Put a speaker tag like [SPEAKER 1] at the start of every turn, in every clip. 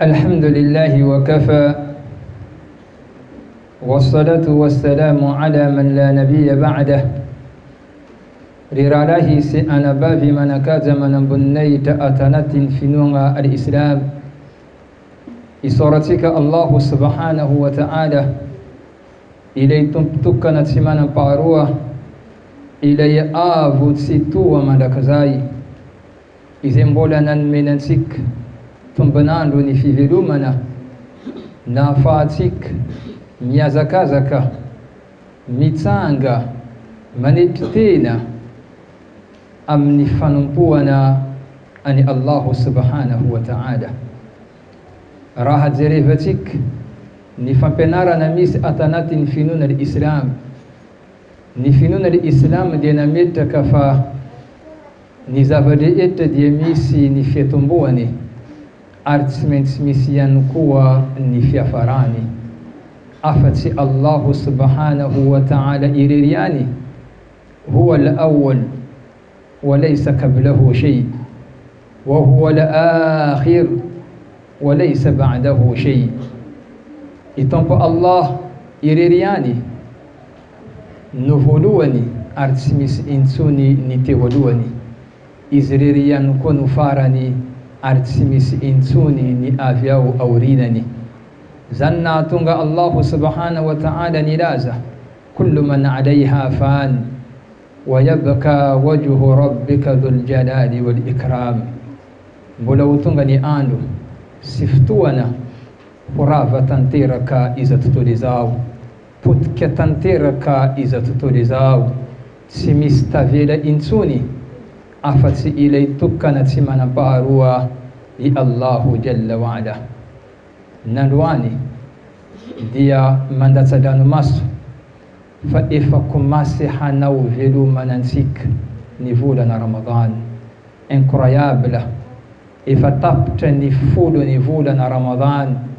[SPEAKER 1] الحمد لله وكفى والصلاة والسلام على من لا نبي بعده رراله سأنا بافي من كاز من بنيت أتنت في نوع الإسلام إصورتك الله سبحانه وتعالى إلي تمتكنت من باروة إلي آفو تسيتو ومن كزاي إذن بولنا من نسك tumbanando ni fivelumana na fahatsika miazakazaka mitsanga manetry tena amin'ny fanompoana ani Allahu subhanahu wa ta'ala. Raha jerevatsika ny fampianarana misy atanatin'ny finoana l'Islam. Ny finoana l'Islam dia nametraka fa ny zava-drehetra dia misy ny fiatomboany ary tsy maintsy misy ihany koa ny fiafarany. Afa-tsy Allahu subhanahu wa ta'ala irery ihany, huwa al-awwal wa laysa qablahu shay wa huwa al-akhir wa laysa ba'dahu shay. Itompo Allah irery ihany no voalohany ary tsy misy intsony ny teo alohany. Izy irery ihany koa no farany ary tsy misy intsony ny avy ao aorinany. Zany nahatonga Allahu subhanahu wa ta'ala nilaza kullu man alayha fan wa yabqa wajhu rabbika dhul jalali wal ikram. Mbola ho tonga ny andro sy fotoana horava tanteraka iza tontolo izao, potika tanteraka iza tontolo izao, tsy misy tavela intsony afa-tsy ilay tokana tsy manam-paharoa i Allahu jalla wa ala. Nandroany dia mandatsa-dranomaso fa efa komasy hanao velomanantsika ny volana Ramadan. Incroyable, efa tapitra ny folo ny volana Ramadan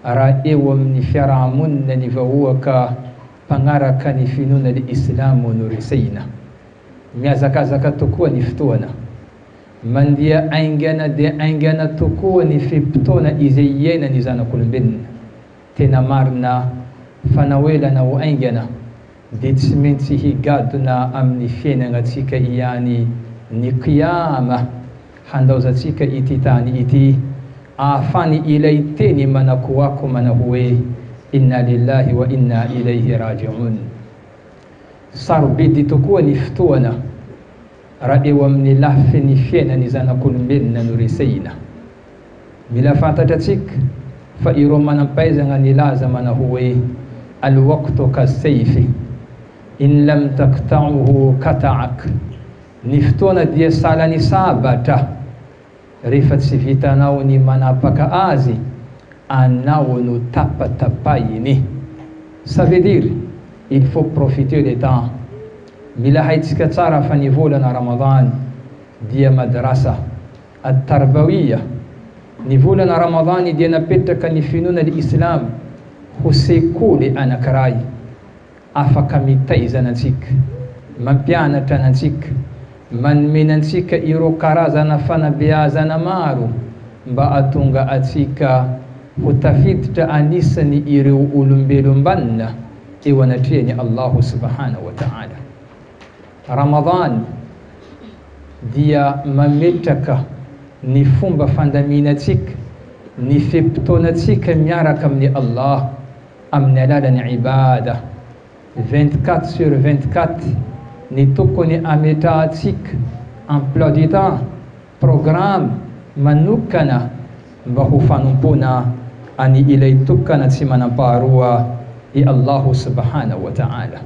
[SPEAKER 1] raha eo amin'ny fiarahamonina ny vahoaka mpagnaraka ny finoana l'Islamu no resaina. Miazakazaka tokoa ny fotoana, mandia aingana dia aingana tokoa ny fimpitoana izay iainany zanak'olombelona. Tena marina fanaoelana ho aingana dia tsy maintsy higadona amin'ny fiainanatsika ihany ny qiyama, handaozatsika ity tany ity, ahafany ilay teny manakoako mana hoe inna lillahi wa inna ilayhi raji'un. Sarobidy tokoa ny fotoana raha eo amin'ny lafiny fiainany zanak'olombelona no resaina. Mila fantatra atsika fa ireo manampaizana nilaza mana hoe al-waqtu kas-sayfi in lam taqta'uhu qata'ak. Ny fotoana dia salan'ny sabatra, rehefa tsy vitanao ny manapaka azy anao no tapatapahiny. Ça veut dire il faut profiter du temps. Mila haitsika tsara fa ny volana Ramadan dia madrasa at-tarbawiya. Ny volana Ramadan dia napetraka ny finoana l'Islam ho sekoly anankiray afaka mitaizana antsika, mampianatra antsika, manomenantsika ireo karazana fanabeazana maro mba atonga atsika ho tafiditra anisany ireo olombelom-banina eo anatrehany Allahu subhanahu wa ta'ala. Ramadan dia mametraka ny fomba fandaminatsika, ny fimpitoanatsika miaraka amin'ny Allah amin'ny alalan'ny ibada. 24/24 ny tokony ametrahatsika emploi du temps, programme manokana mba ho fanompona any ilay tokana tsy manam-paharoa i Allahu subhanahu wa ta'ala.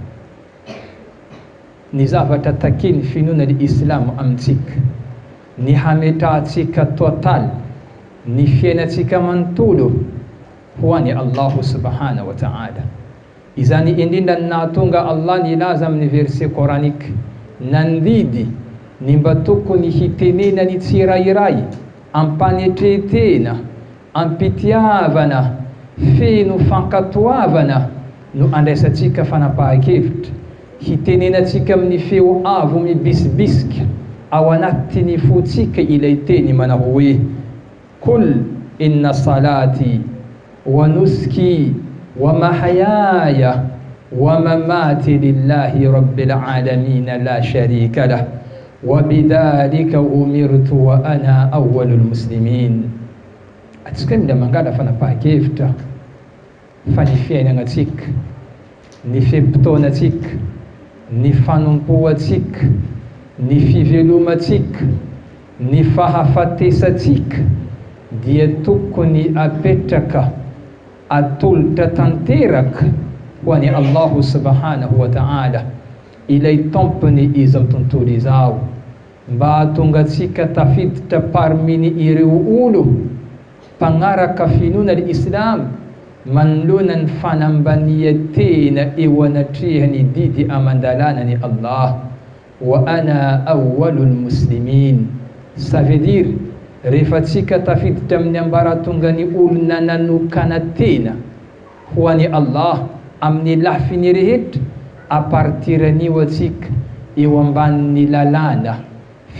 [SPEAKER 1] Ny zavatra takeny finoana l'Islam amintsika, ny hametrahatsika total, ny fiainatsika manontolo ho any Allahu subhanahu wa ta'ala. Izany indrindra nahatonga Allah nilaza amin'ny verset coranika nandidy ny mba tokony hitenena ny tsirairay, ampanetretena, ampitiavana, feno fankatoavana no andraisatsika fanapahan-kevitra, hitenenatsika amin'ny feo avo mibisibisika ao anatin'ny fotsika ilay teny mana hoe kul inna salati wa nuski wa mahayaya wa mamati lillahi rabbil alamin la sharika lah wa bidhalika umirtu wa ana awwalul muslimin. Atsikanda mangala fana pakefta fany fiainagnatsika, ny fepitonatsika, ny fanompoatsika, ny fivelomatsika, ny fahafatesatsika dia tokony apetraka atolotra tanteraka ho an'i Allahu subhanahu wa ta'ala, ilay tompony izao tontolo izao, mba hahatonga atsika tafiditra parmi ireo olo mpagnaraka finoana l'Islam, manoloana ny fanambania tena eo anatrehany didy amandalanani Allah. Wa ana awwalul muslimin, ça veut dire rehefa tsika tafiditra amin'ny ambaratonga ny olona nanokana tena ho an'i Allah amin'ny lafiny rehetra, apartiran'io atsika eo ambanin'ny lalàna,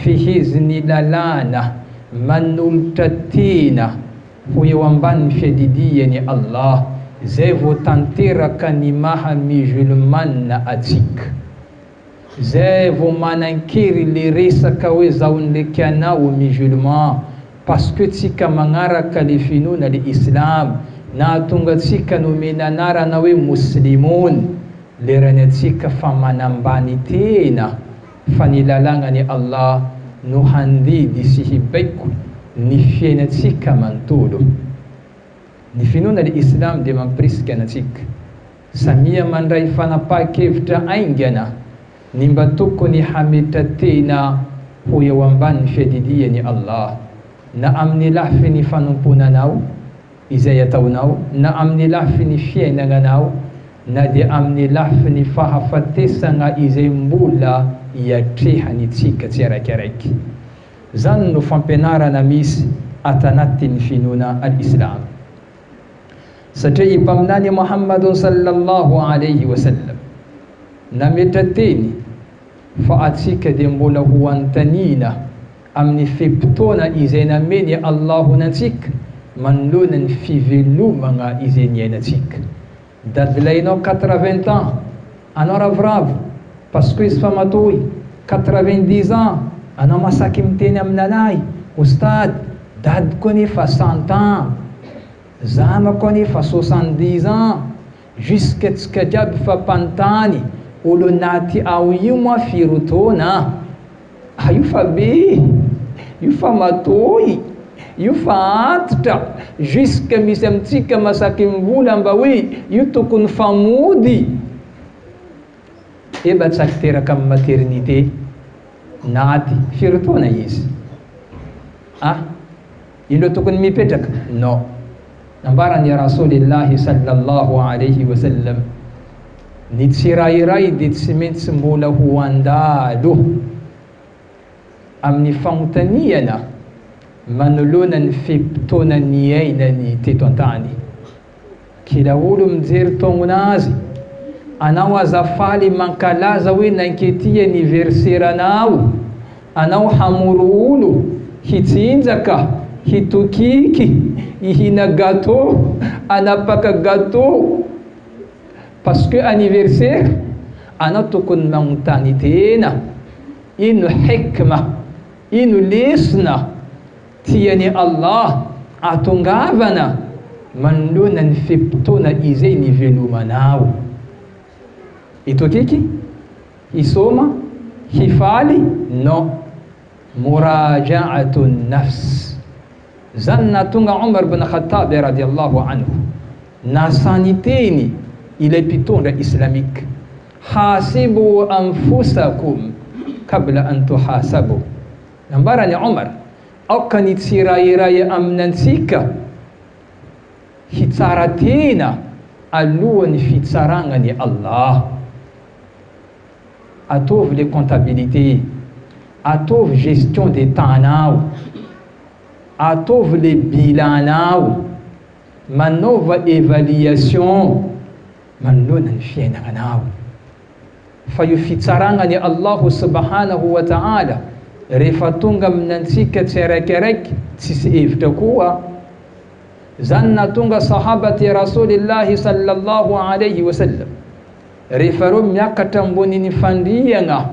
[SPEAKER 1] fehezin'ny lalàna manolotra tena ho eo ambanin'ny fiadidiany Allah, zay vo tanteraka ny maha musulmana atsika, zay vo manankery le resaka hoe zaon'leky anao musulman, parce que tsika magnaraka le finoana le islam, nahatonga tsika nomena anarana hoe muslimon, lerany atsika fa manambany tena fa ny lalàgnany Allah no handidy sy hibaiko ny fiainatsika manontolo. Ny finoana le islam dia mampirisika anatsika samia mandray fanapaha-kevitra aingana ny mba tokony hametra tena ho eo ambanin'ny fiadidiany Allah, na amin'ny lafiny fanomponanao izay ataonao, na amin'ny lafiny fiainagnanao, na dia amin'ny lafiny fahafatesana izay mbola hiatrehany tsika tsiraikaraiky. Zany no fampianarana misy atanatin'ny finoana al-Islam, satria i mpaminany Muhammadun sallallahu alayhi wa sallam nametra teny fa atsika dia mbola ho antanina amin'ny fepitoana izay nameny Allahu natsika manoloana ny fivelomagna izay niainatsika. Dadilainao 80 ans, anao ravoravo parce que izy fa matoy 90 ans, anao masaky miteny aminanay ostad, dadiko anefa 100 ans, zamako anefa 70 ans, jusque tsika jiaby fa mpantany olo naty ao io moa firotona, io fa be, io fa matoy, io fa antitra, jusque misy amitsika masaky mivola mba hoe io tokony famody. Eba tsaky teraka amin'ny maternité naty firotona izy, ilo tokony mipetraka no. Nambarany Rasulillahi sallallahu alayhi wa sallam, ny tsirairay dia tsy maintsy mbola ho andalo amin'ny fagnontaniana manoloana ny fepitoana ny ainany teto an-tany. Kila olo mijery tognonazy, anao azafaly mankalaza hoe nankety anniverseranao, anao hamoro olo hitsinjaka, hitokiky, ihina gâteau, anapaka gâteau, parce que anniversaire anao tokony magnontany tena ino hikma, ino lesona tiany Allah atongavana manoloana ny fepitoana izay nivelomanao. Hitokiky, hisoma, hifaly no. Murajaatu nafs. Zany nahatonga Umar bin Khattab radiallahu anhu nasany teny ilay mpitondra islamika, hasibu anfusakum kabla an tuhasabu. Nambarany Umar, aoka ny tsirairay aminantsika hitsara tena alohan'ny fitsaragnany Allah. Ataovy les comptabilités, ataovy gestion des temps-nao, ataovy le bilanao, manaova évaluation manoloana ny fiainagnanao. Fa io fitsaragnany Allahu subhanahu wa ta'ala rehefa tonga aminantsika tsiraikiraiky tsisy hevitra koa, zanna tunga sahabati rasulillahi sallallahu alayhi wasallam refaro miaka tamboni ni fandianga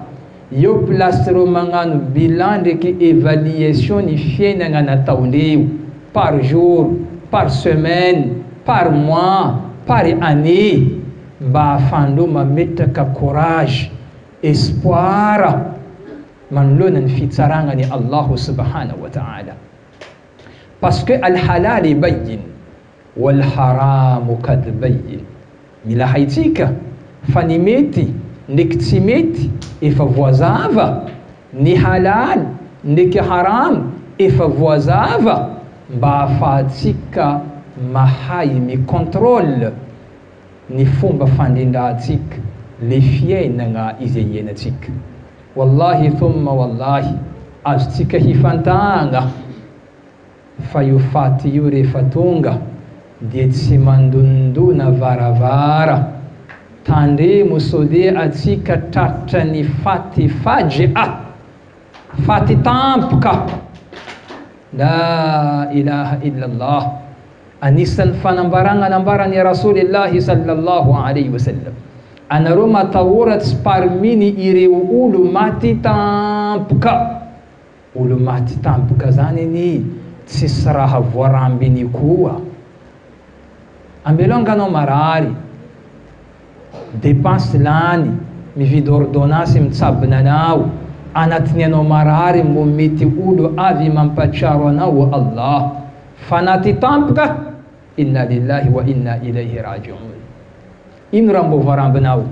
[SPEAKER 1] yo place ro mangano bilan de ki évaluation ni fiena na taundeu par jour, par semaine, par mois, par année. Ba fando ma mettre ka courage, espoir man lonan fitsaranga ni Allah subhanahu wa ta'ala. Parce que al halal bayyin wal haram kad bayyin. Mila haitika fanimeti niktimeti ifavoisava ni halal ndiki haram ifavoisava ba fatika mahai mi contrôle ni fomba fandindatika le fiainagna izy ienatsika. Wallahi thumma wallahi azontsika hifantagna fa io faty io rehefa tonga dia tsy mandondona varavara tandremo sode atsika tratra ny faty fajia faty tampoka. La ilaha illallah. Anisan'ny fanambarana nambarany rasulillahi sallallahu alayhi wasallam, anareo matahoratsy parmi ny ireo olo maty tampoka. Olo maty tampoka zany ny tsisy raha voarambiny koa. Ambelonganao marary dépense lany mividy ordonnance mitsabona anao anatiny anao marary mbo mety olo avy mampatsiaro anao Allah fanaty tampoka. Inna lillahi wa inna ilayhi raji'un. Ino raha mbo voarambinao?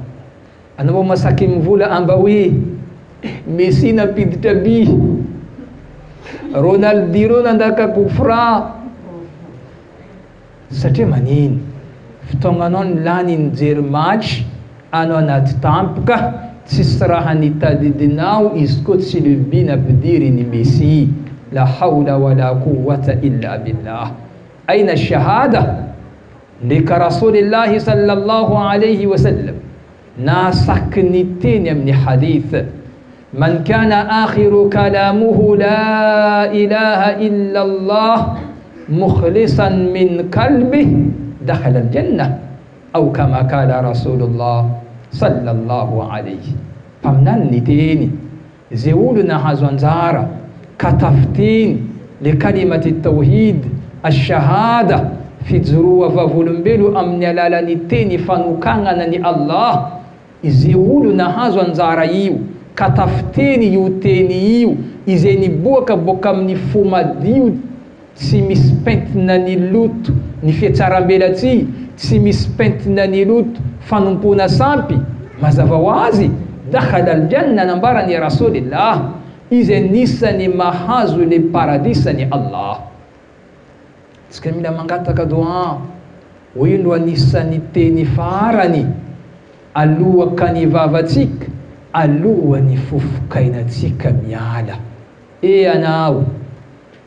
[SPEAKER 1] Anao masaky mivola amba hoe Messi nampiditra bi, Ronaldinho nandaka kofra. Satria manino fotoagna anao nilany nijery match anao anaty tampoka tsisy raha nitadidinao izy koa tsy lebi nampidiry ny Messi. La hawla wala quwwata illa billah. Aina shahada ndika rasulillahi sallallahu alayhi wasallam nasaky ny teny amin'ny hadith man kana akhiru kalamuhu la ilaha illa Allah mukhlisan min qalbi dakhala aljanna au kama kala rasulullah sallallahu alayhi. Pamnan ny teny ze olo nahazo anjara katafitiny le kalimati tawhid ashahada fijoroa vavolombelo amin'ny alalan'ny teny fanokagnana ny Allah. Izy olo nahazo anjara io katafiteny io teny io izay niboaka boka amin'ny fo madio tsy misy pentina ny loto ny fiatsarambelatsy tsy misy pentina ny loto fanompona sampy mazava ho azy dakhala aljanna nambarany rasulillah. Izy anisany mahazo le paradisany Allah. Tsika mila mangataka doa ho ino anisany teny farany alohakany vavatsika alohany fofokainatsika miala. Anao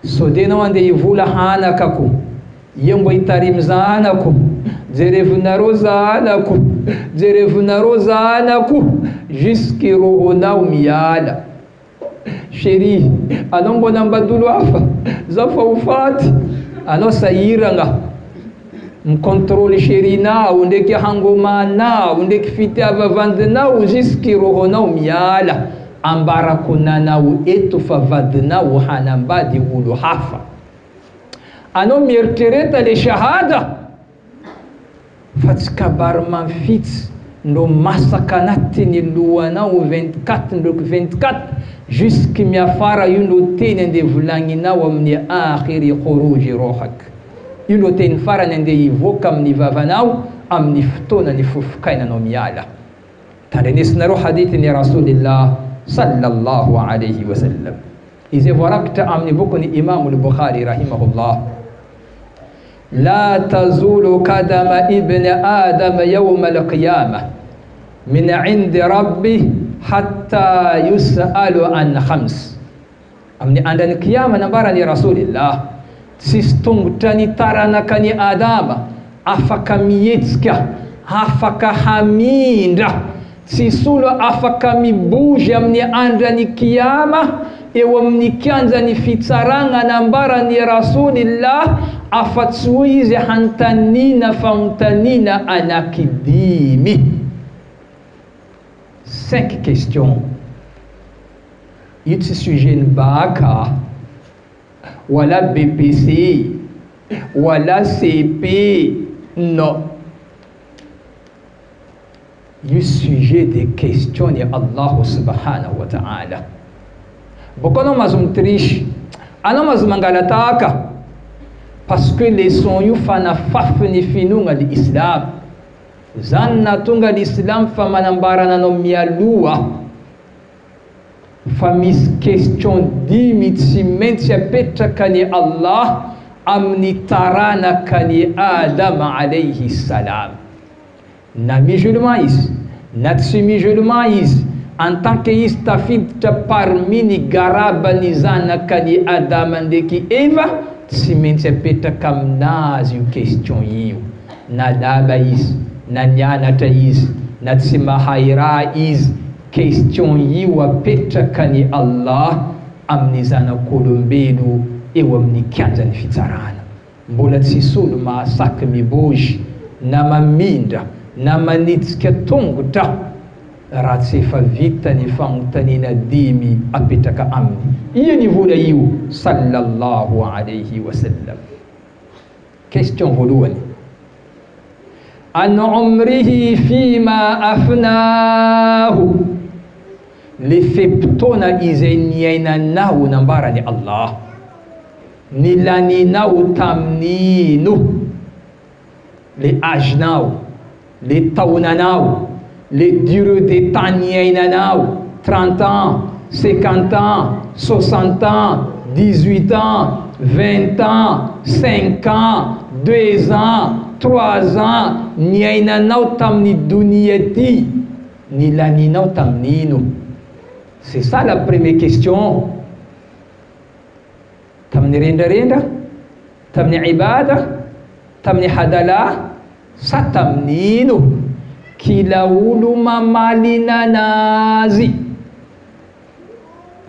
[SPEAKER 1] sodenao andeha hivola hanakako ia mbo hitarimy zanako jerevonareo zanako jerevonareo zanako jusque rohonao miala. Chéri, anao mbo nambadolo hafa za fa ho faty anao sahiragna mikontrôly sherinao ndraiky hangomanao ndraiky fitiavavandinao jusque rohonao miala. Ambarako nanao eto fa vadinao hanambady olo hafa. Anao mieritrereta le shahada fa tsy kabary manfitsy ndo masaka anatiny lohanao 24 ndroky 24 jusque miafara io ndo teny andeha volagninao amin'ny akhiry khuruji rohak. Io ndo teny farany andeha hivoaka amin'ny vavanao amin'ny fotoana ny fofokainanao miala. Tandrenesinareo hadithin'ny rasulillah sallallahu alayhi wa sallam izay voarakitra amin'ny bokony Imam al-Bukhari rahimahullah. La tazulu kadama ibn adam yawm al-qiyamah min indi rabbi hatta yus'alu an khams. Amin'ny andran'ny kiyama nambarany rasulillah tsisy tongotra ny taranakany Adama afaka mihetsika afaka hamindra tsisy olo afaka mibozy amin'ny andran'ny kiyama eo amin'ny kianjany fitsaragna nambarany Rasulillah afa-tsy hoy izy hantanina fagnontanina anaky 5 questions. Io tsy sujet ny baka wala BPC wala CP, non. Io sujet de questions ni Allah subhanahu wa ta'ala. Boko anao mahazo mitrisy, anao mahazo mangalataka parce que leçon io fanafafiny finogna l'islam. Zany natonga l'islam fa manambarana anao mialoha fa misy question 10 tsy maintsy apetraka ni Allah amin'ny taranaka ni Adam alayhi salam. Na musulman izy na tsy musulman izy, en tant que izy tafiditra parmi ny garabany zanakany Adama ndraiky Eva, tsy maintsy apetraka aminazy io question io. Na lava izy, na nianatra izy, na tsy mahay raha izy, question io apetraka ny Allah amin'ny zanak'olombelo eo amin'ny kianjany fitsarana. Mbola tsisy olo mahasaky mibozy na mamindra na manitsika tongotra raha tsy efa vita ny fagnontanina 10 apetraka aminy. Io ny vola io sallallahu alayhi wa sallam. Question voalohany: an umrihi fima afnahu, le feptona izay niainanao nambarany Allah, nilaninao tamin'ino, le âgenao, le taonanao, le durée de temps niainanao, 30 ans, 50 ans, 60 ans, 18 ans, 20 ans, 5 ans, 2 ans, 3 ans, niainanao tamin'ny dunia ty, nilaninao tamin'ino? C'est ça la première question. Tamin'ny rendrarendra, tamin'ny ibada, tamin'ny hadala, sa tamin'ino? Kila olo mamalina anazy,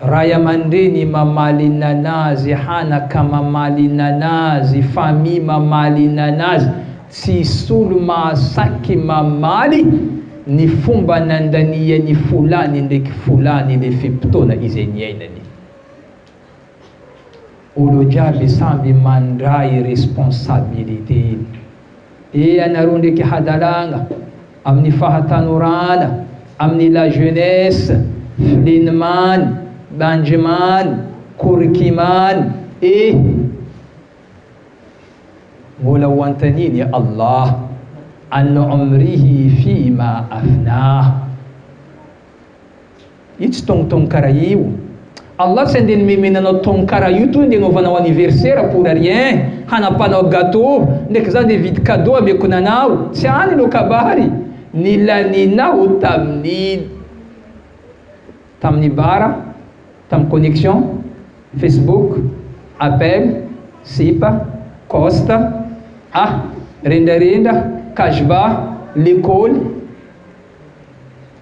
[SPEAKER 1] ray aman-dreny mamalina anazy, hanaka mamalina anazy, famille mamalina anazy. Tsisy olo mahasaky mamaly ny fomba nandania ny fulany ndraiky fulany le feptona izay niainany. Olo jiaby samby mandray responsabilité. Anareo ndraiky hadalagna amin'ny fahatanorana, amin'ny la jeunesse, flinimany, banjimany, korikimany, mbola ho antaniny Allah an umrihi fima afnah. Io tsy tongotongo karaha io. Allah tsy andeny memenanao tongo karaha io to nde anaovanao anniversaire pour rien, hanapanao gâteau ndraiky zany de vidy cadeau ameko nanao, tsy any lo kabary. Nilaninao tamin'ino? Tamin'ny bara, tamin'ny connexion, Facebook, appel, sipa, costa, rendrarendra, kajba, l'école.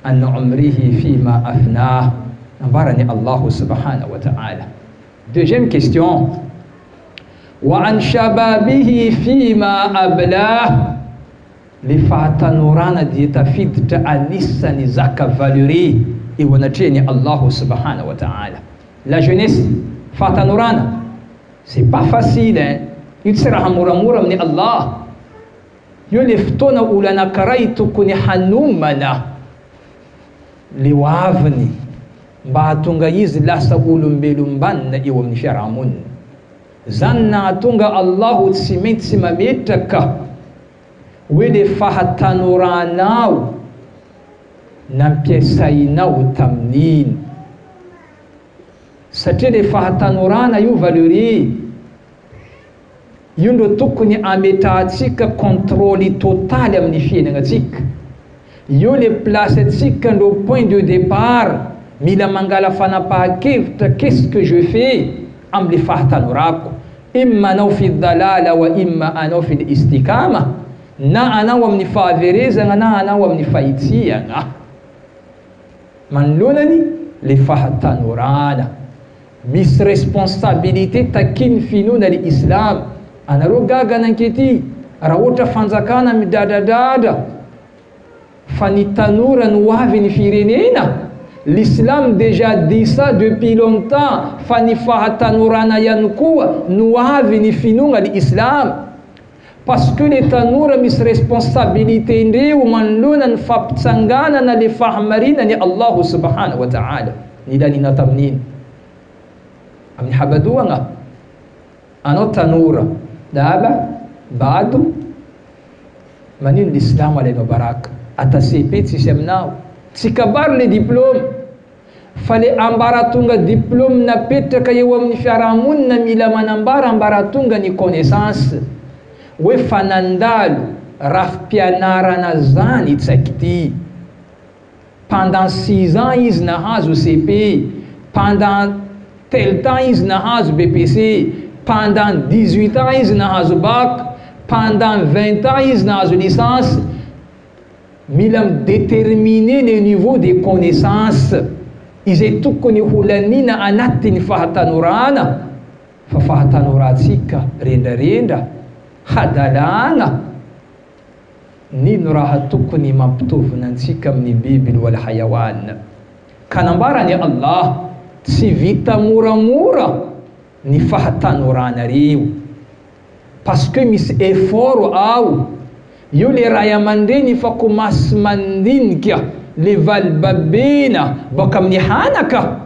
[SPEAKER 1] An umrihi fima afnah, nambarani Allah subhanahu wa ta'ala. Deuxième question: wa an shababihi fima ablah, le fahatanorana dia tafiditra anisany zaka valeuré eo anatrehany Allah subhanahu wa ta'ala. La jeunesse, fahatanorana, c'est pas facile hein. Io tsy raha moramora amin'ny Allah. Io le fotoana olo anankiray tokony hanomana le hoaviny mba hahatonga izy lasa olombelom-banina eo amin'ny fiarahamonina. Zany nahatonga Allahu tsy maintsy mametraka hoe le fahataноранao nampiasainao tamin'ino. Satria le fahatanorana io valeuré, io ndo tokony ametrahantsika contrôle totaly amin'ny fiainagnatsika. Io le place atsika ndo point de départ, mila mangala fanapahan-kevitra qu'est-ce que je fais amle fahatanorako. Imma anao fi dalala wa imma anao fi istikama, na anao amin'ny fahaverezana na anao amin'ny fahitsiana. Manolonany le fahatanorana. misy responsabilité takin finoana le islam. Anareo gaga nankety raha ohatra fanjakana midadadada fa ny tanora no avy ny firenena. L'islam déjà dit ça depuis longtemps fa ny fahatanorana ihany koa no avy ny finoana l'islam. Parce que le tanora misy responsabilité ndreo manoloana ny fampitsanganana le fahamarinany Allahu subhanahu wa ta'ala. Nilanina tamin'iny amin'ny habadoagna anao tanora daba bado manino l'islam alainao baraka ata CP tsisy aminao tsy kabary le diplôme fa le ambaratonga diplôme napetraka eo amin'ny fiarahamonina mila manambara ambaratonga ny connaissance hoe fanandalo rafim-pianarana zany tsakity. Pendant 6 ans izy nahazo CP, pendant tel temps izy nahazo BPC, pendant 18 ans izy nahazo bac, pendant 20 ans izy nahazo licence. Mila déterminer le niveau de connaissance izay tokony holanina anatin'ny fahatanorana. Fa fahatanorantsika rendrarendra hadalagna nino raha tokony mampitovina antsika amin'ny biby wal hayawan. Kanambarany Allah tsy vita moramora ny fahatanorana reo parce que misy effort ao. Io le ray aman-dreny fa komasy mandinika le valibabena baka amin'ny hanaka.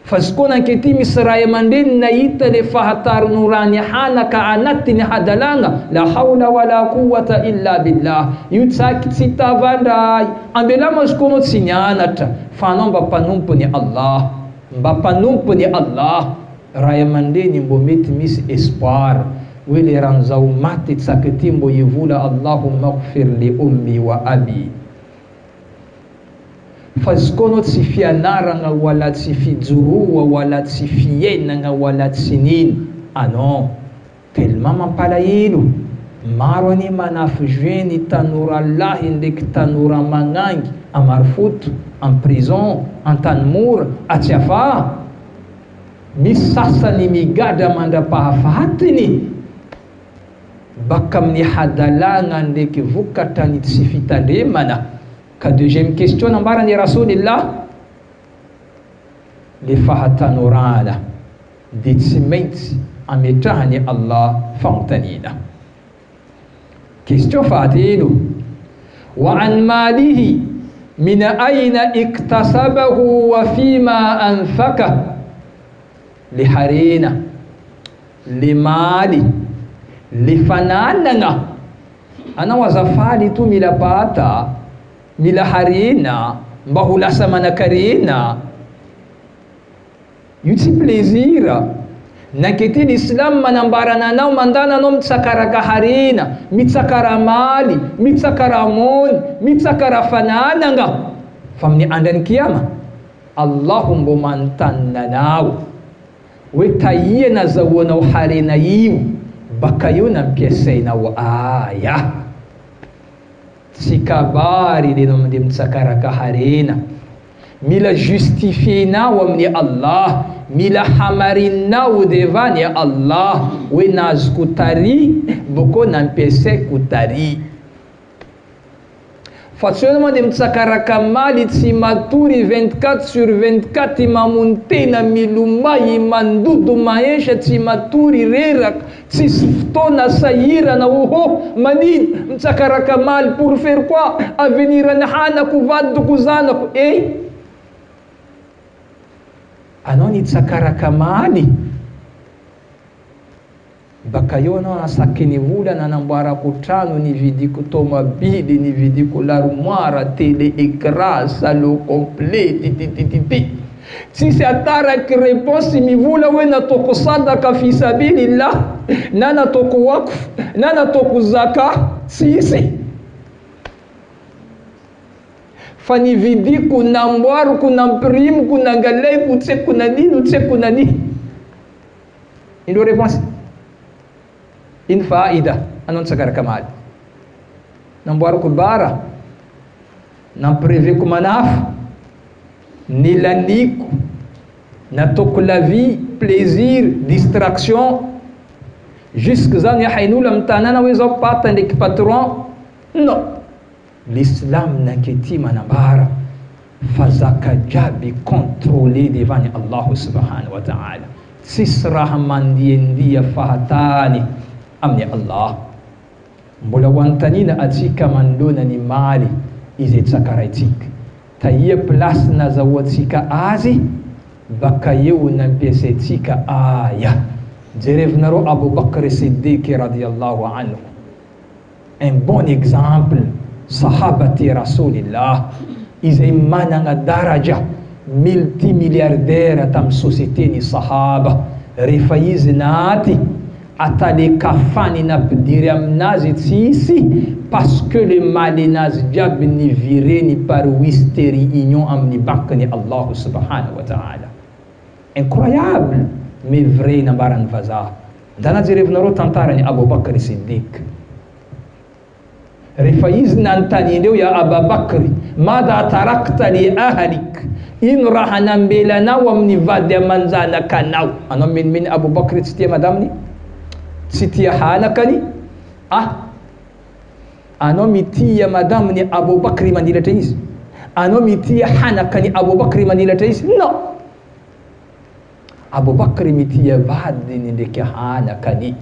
[SPEAKER 1] Fa izy koa nankety misy ray aman-dreny nahita le fahatanorany hanaka anatin'ny hadalagna, la hawla wala quwwata illa billah. Io tsaky tsy tavandray ambelama izy koa anao tsy nianatra fa anao mba mpanompony Allah, mba mpanompony Allah. Ray aman-dreny mbo mety misy espoir hoe le ran'zao maty tsaky ty mbo hivola Allahumma ighfir li ummi wa abi. Fa izy koa anao tsy fianaragna wala tsy fijoroa wala tsy fiainagna wala tsy nino, anao tellement mampalahelo. Maro ane manafy join ny tanora lahy ndraiky tanora magnangy amarifoto, en prison, an-tanimora, atsiafa. Misy sasany migadra mandra-pahafatiny baka amin'ny hadalagna ndraiky vokatra ny tsy fitandremana. Ka deuxième question nambarany Rasulillah, le fahatanorana de tsy maintsy ametrahany Allah fanontaniana. Question fahatelo, wa an malihi min aina iktasabahu wa fima anfaka. Le harena, le mali, le fananana anao azafady to mila pata, mila harena mba ho lasa manakarena. Io tsy plaisir. Nankety l'islam manambarana anao mandana anao mitsakara harena, mitsakara mali, mitsakara mony, mitsakara fananana. Fa amin'ny andran'ny kiyama Allahu mbo mantanina anao hoe taia nazahoanao harena io, baka io nampiasainao aya. Tsy kabary lenao mandeha mitsakaraka harena, mila justifienao amin'ny Allah, mila hamarinao devant ny Allah hoe nazoko tary boko nampiasaiko tary. Fa tsy hoe mandeha mitsakaraka maly tsy matory 24/24 mamony tena milomay mandodo maesha tsy matory reraka tsisy fotoana sahirana. Oho manino mitsakaraka maly pour faire quoi? Avenirany hanako vadiko zanako. Anao nitsakaraka maly baka eo anao nasaky ny vola nanamboarako trano, nividiko tomobily, nividiko l'armoire, télé écran, salon complet, titititi. Tsisy ataraky réponse mivola hoe nataoko sadaka fi sabilillah, na nataoko wakf, na nataoko zaka, tsisy. Fa nividiko, namboariko, namprimiko, nangalaiko, tseko nanino, tseko nanino. Ino réponse? In faida anon sakaraka maly. Namboariko bara, nampreveko manafo, nilaniko, natoko la vie, plaisir, distraction, jusque zany hain'olo amin'ny tanàna hoe zao pata ndraiky patron. Non, l'islam nankety manambara fa zaka jiaby contrôlé devant Allah subhanahu wa ta'ala, tsisy raha mandiandia fahatany amin'ny Allah. Mbola ho antanina atsika mandona ny maly izay tsakaraitsika, taia place nazahoatsika azy, baka eo nampiasaitsika aya. Jerevinareo Abu Bakr Siddiq radiyallahu anhu, un bon exemple, sahabati rasulillah, izay manana daraja multimilliardaire tam société ni sahaba. Rehefa izy naty atale kafany nampidiry aminazy tsisy, parce que le malinazy jiaby nivireny par wisteri union amin'ny bakany Allah subhanahu wa ta'ala. Incroyable, mais vrai nambarany vazaha. Ndana jerevinareo tantarany Abu Bakr Siddiq. Rehefa izy nantanindreo ya Abu Bakr, madha tarakta li ahlik, ino raha nambelanao amin'ny vady amanjanakanao. Anao menimeny Abu Bakr tsy tia madaminy, tsy tia hanakany. Anao mitia madaminy Abu Bakr manilatra izy, anao mitia hanakany Abu Bakr manilatra izy? Non, Abu Bakr mitia vadiny ndraiky hanakany.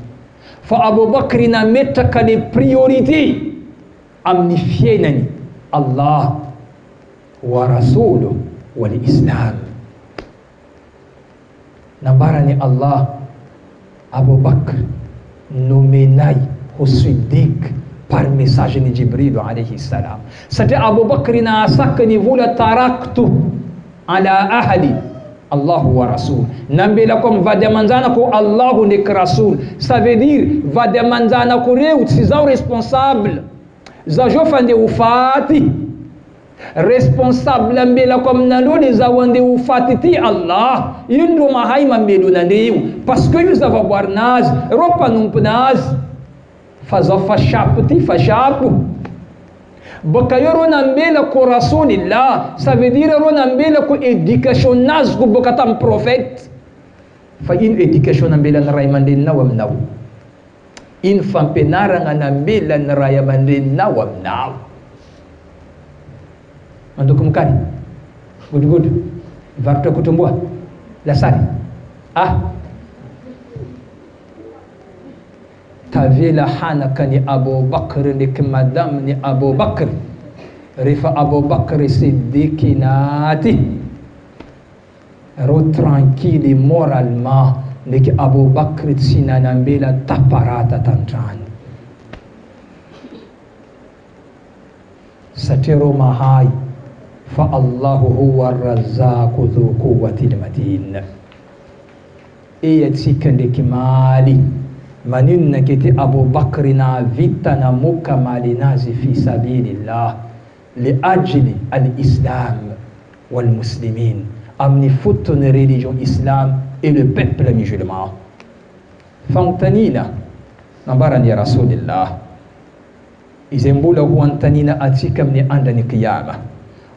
[SPEAKER 1] Fa Abu Bakr nametraka le priorité amin'ny fiainany Allah wa rasuluhu wal islam. Nambarani Allah, Abu Bakr nomenay ho Siddiq par message ni Jibril alayhi salam. Satria Abu Bakr naasakany vola taraktu ala ahli Allah wa rasul, nambela kom vady amanjanako Allah ndraiky rasul. Ça veut dire vady amanjanako reo tsy zaho responsable, zaho fandeha ho faty, responsable ambelako aminandreo le zaho andeha ho faty ty Allah. Ino ro mahay mambelo anandreo, parce que io zavaboarinazy, ro mpanomponazy. Fa zaho fashapo ty fashapo, baka eo ro nambelako rasulillah, ça veut dire ro nambelako éducation naziko boka tamin'ny prophète. Fa ino éducation nambelan'ny ray aman-dreninao aminao? Ino fampianarana nambelan'ny ray aman-dreninao aminao? Mandoko mokary, godogodo, varotra kotromboa, lasary. Tavela hanakany Abu Bakr ndraiky madaminy Abu Bakr. Rehefa Abu Bakr Siddiq naty, ro tranquille moralement ndraiky Abu Bakr tsy nanambela taparata tantrano, satria ro mahay fa Allahu huwa arrazzaqu dhu quwwatil matin. Atsika ndraiky maly, manino nakety Abu Bakr na vita namoka malinazy fi sabilillah li ajli al-islam wal muslimin, amin'ny fotony religion islam et le peuple musulman. Fantanina nambarani rasulillah, izay mbola ho antanina atsika amin'ny andrany qiyama.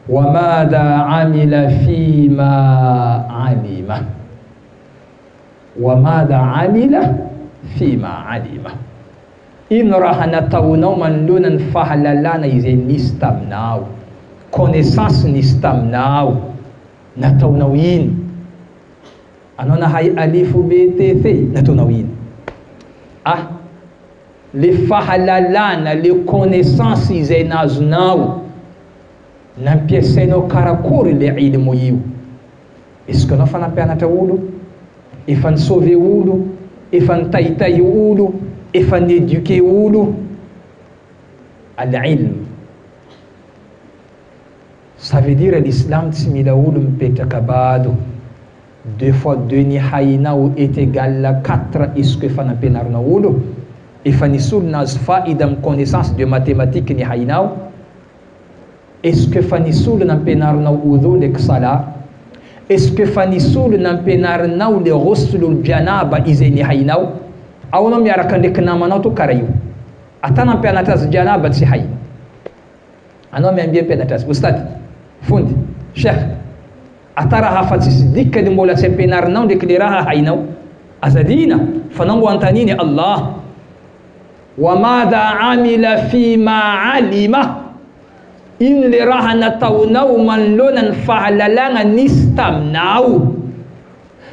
[SPEAKER 1] Wa madha amila fima alima, wa madha amila fima alima. Ino raha nataonao manoloana ny fahalalana izay nisy taminao, connaissance nisy taminao, nataonao ino? Anao nahay alifu BTC, nataonao ino? Le fahalalana, le connaissance izay nazonao, nampiasainao karakory le ilmu io? Est-ce que anao fa nampianatra olo, efa nisauve olo, efa nitaitay olo, efa nieduqué olo? Al-ilm, ça veut dire l'islam tsy mila olo mipetraka bado. 2 fois 2 ny hainao est égal à 4. Est-ce que efa nampianarinao olo? Efa nisy olo nahazo faida amin'ny connaissance de mathématique ny hainao? Est-ce que efa nisy olo nampianarinao udhu ndraiky sala? Est-ce que efa nisy olo nampianarinao le ghuslul janaba izay ny hainao? Ao anao miaraka ndraiky namanao to karaha io, ata nampianatra azy janaba tsy hainao, anao miambia mpianatra azy, ustady, fundi, sheikh, atara hafa tsisy dikany mbola tsy ampianarinao ndraiky le raha hainao azadina fa nango antaniny Allah wa madha amila fima alima, ino le raha nataonao manoloana ny fahalalagna nisy taminao.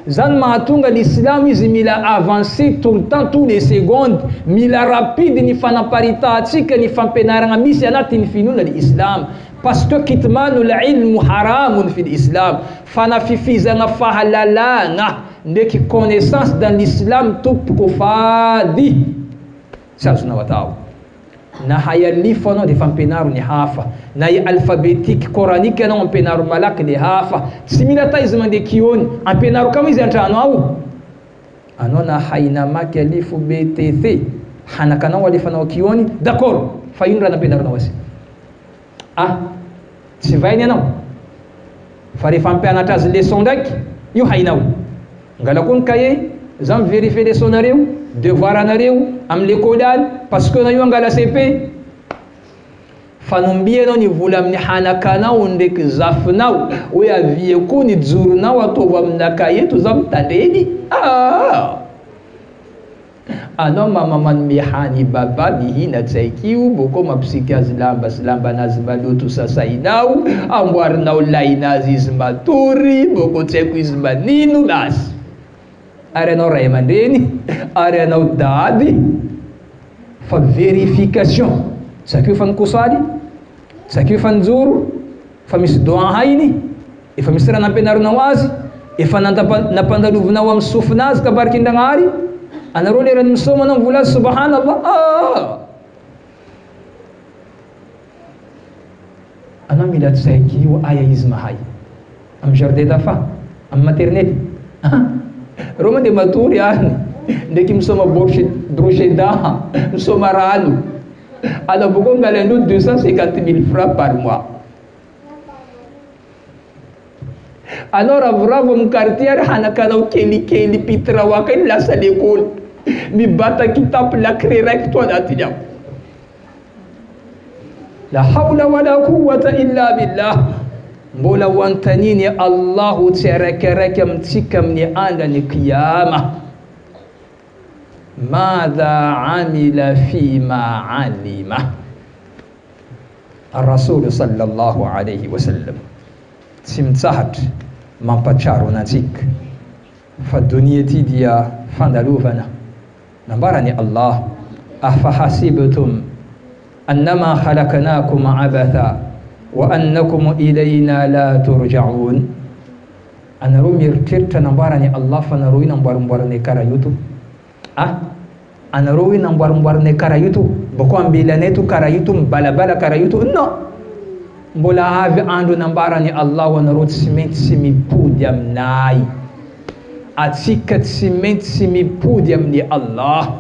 [SPEAKER 1] Zany mahatonga l'islam izy mila avancer tout le temps, tous les secondes, mila rapide ny fanaparitatsika ny fampianaragna misy anatin'ny finoana l'islam, parce que kitmanu l'ilmu haramun fi l'islam, fanafifizagna fahalalagna ndraiky connaissance dans l'islam tompoko fady tsy azonao atao. Na hayalifa anao de fampianaro ny hafa, na i alphabétique coranique anao ampianaro malaky le hafa, tsy mila ta izy mandeha kiony ampianaro kamo izy antrano ao. Anao na haina maky alifo BTC hanakanao alefanao kiony, d'accord, fa ino raha nampianaronao azy? Tsy vainy anao, fa rehefa ampianatra azy leçon ndraiky io hainao. Ngalako ny cahier za mivérifie leçon nareo, devoir anareo amin'ny l'école any, parce que na io angala CP. Fanomby anao ny vola amin'ny hanakanao ndraiky zafinao hoe avia koa ny joronao ataova amina cahier to za mitandreny. Anao manome hany baba mihina tsaikio, boko mampisika azy lamba sy lambanazy maloto sasainao, amboarinao lainazy izy matory, boko tsy haiko izy manino basy. Ary anao ray aman-dreny, ary anao dady, fa vérification. Sakio fa nikosady, sakio fa nijoro, fa misy doigt hainy, efa misy raha nampianarinao azy, efa nampandalovinao amin'ny sofinazy kabarikin-dragnahary. Anareo lerany misoma anao vola azy subhanallah. Anao mila tsaikio aya izy mahay amin'ny jardin d'enfant, amin'ny maternelle. Reo moa de matory any ndraiky misoma brocheda, misoma rano. Ala boko ngalandro 250 000 francs par mois. Anao ravoravo amin'ny quartier hanakanao kelikely pitrawaka iny lasa l'école, mibata kitapo lakre raiky to anatiny ao. La hawla wala quwwata illa billah. Mbola ho antaniny Allahu tsy arakaraka amintsika amin'ny andron'ny qiyama. Madha amila fima alima. Ar-Rasul sallallahu alayhi wa sallam tsy mitsahatra mampatraro anantsika fa dunia ty dia fandalovana. Nambarany Allah, afahasibtum annama khalaqnakum abatha wa annakum ilayna la turja'un. Anareo mieritreritra nambarany Allah fa anareo iny amboarimboarinay karaha io to. Anareo iny amboarimboarinay karaha io to, boko ambelanay to karaha io to, mibalabala karaha io to. Non, mbola avy andro nambarany Allah anareo tsy maintsy sy mipody aminay. Atsika tsy maintsy sy mipody amin'ny Allah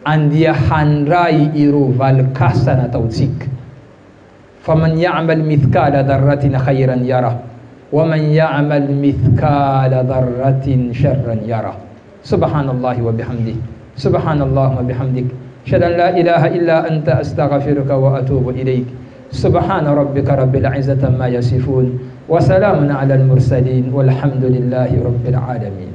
[SPEAKER 1] andia handray ireo valikasa nataotsika. Faman ya'mal mithqala dharratin khayran yara wa man ya'mal mithqala dharratin sharran yara. Subhanallahi wa bihamdihi, subhanallah wa bihamdik, ashhadu an la ilaha illa anta astaghfiruka wa atubu ilayk. سبحان ربك رب العزة ما يصفون وسلام على المرسلين والحمد لله رب العالمين.